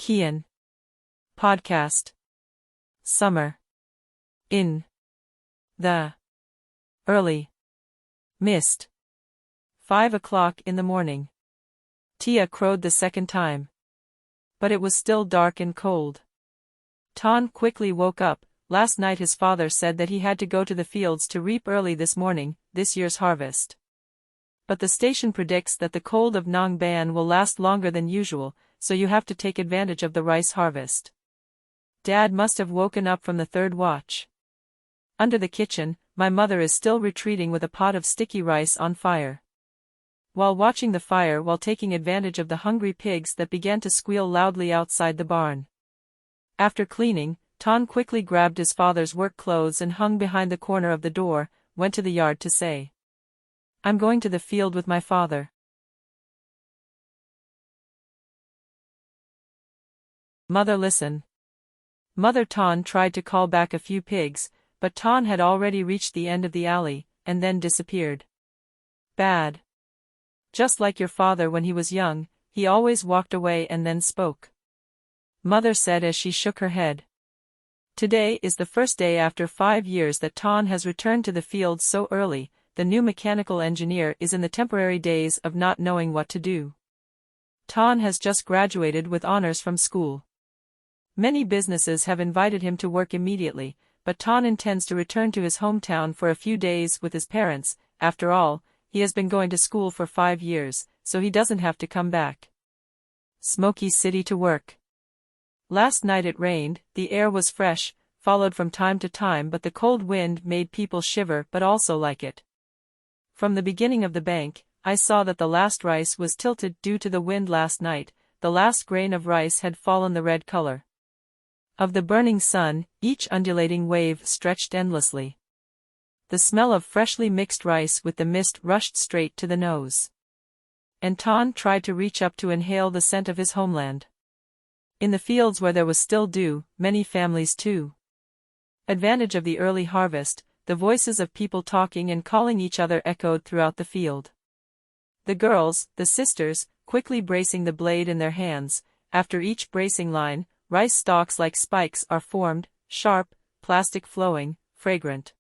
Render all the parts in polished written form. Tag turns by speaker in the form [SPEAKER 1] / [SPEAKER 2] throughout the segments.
[SPEAKER 1] Kian Podcast. Summer. In the early mist. 5 o'clock in the morning. Tia crowed the second time. But it was still dark and cold. Ton quickly woke up. Last night his father said that he had to go to the fields to reap early this morning, this year's harvest. But the station predicts that the cold of Nong Ban will last longer than usual, so you have to take advantage of the rice harvest. Dad must have woken up from the third watch. Under the kitchen, my mother is still retreating with a pot of sticky rice on fire. While watching the fire while taking advantage of the hungry pigs that began to squeal loudly outside the barn. After cleaning, Ton quickly grabbed his father's work clothes and hung behind the corner of the door, went to the yard to say, "I'm going to the field with my father." Mother, listen. Mother. Ton tried to call back a few pigs, but Ton had already reached the end of the alley, and then disappeared. Bad. Just like your father when he was young, he always walked away and then spoke. Mother said as she shook her head. Today is the first day after 5 years that Ton has returned to the field so early. The new mechanical engineer is in the temporary days of not knowing what to do. Ton has just graduated with honors from school. Many businesses have invited him to work immediately, but Ton intends to return to his hometown for a few days with his parents. After all, he has been going to school for 5 years, so he doesn't have to come back. Smoky city to work. Last night it rained, the air was fresh, followed from time to time, but the cold wind made people shiver but also like it. From the beginning of the bank, I saw that the last rice was tilted due to the wind last night. The last grain of rice had fallen the red color of the burning sun, each undulating wave stretched endlessly. The smell of freshly mixed rice with the mist rushed straight to the nose. And Ton tried to reach up to inhale the scent of his homeland. In the fields where there was still dew, many families too. Advantage of the early harvest, the voices of people talking and calling each other echoed throughout the field. The girls, the sisters, quickly bracing the blade in their hands. After each bracing line, rice stalks like spikes are formed, sharp, plastic flowing, fragrant.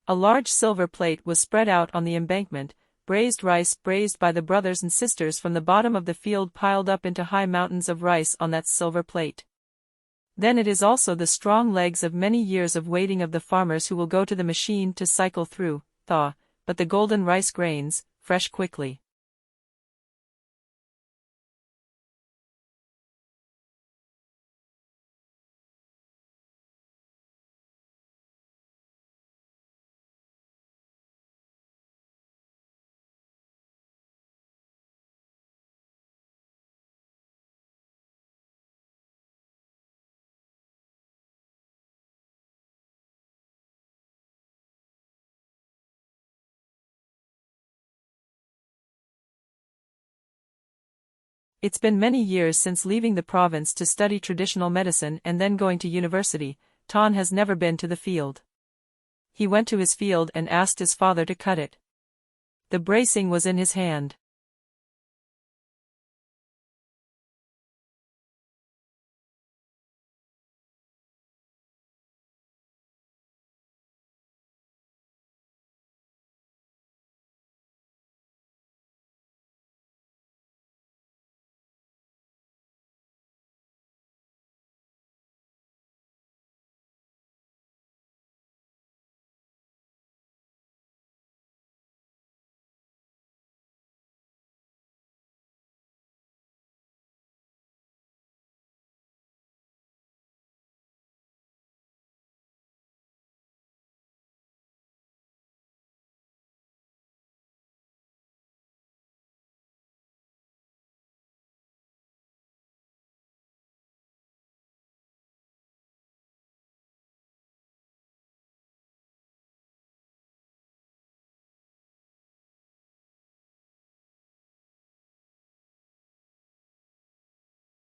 [SPEAKER 1] A large silver plate was spread out on the embankment, braised rice braised by the brothers and sisters from the bottom of the field piled up into high mountains of rice on that silver plate. Then it is also the strong legs of many years of waiting of the farmers who will go to the machine to cycle through, thaw, but the golden rice grains, fresh quickly. It's been many years since leaving the province to study traditional medicine and then going to university. Ton has never been to the field. He went to his field and asked his father to cut it. The bracing was in his hand.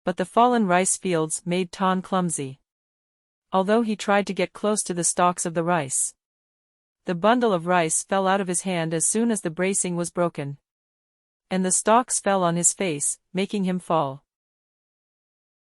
[SPEAKER 1] But the fallen rice fields made Ton clumsy. Although he tried to get close to the stalks of the rice, the bundle of rice fell out of his hand as soon as the bracing was broken. And the stalks fell on his face, making him fall.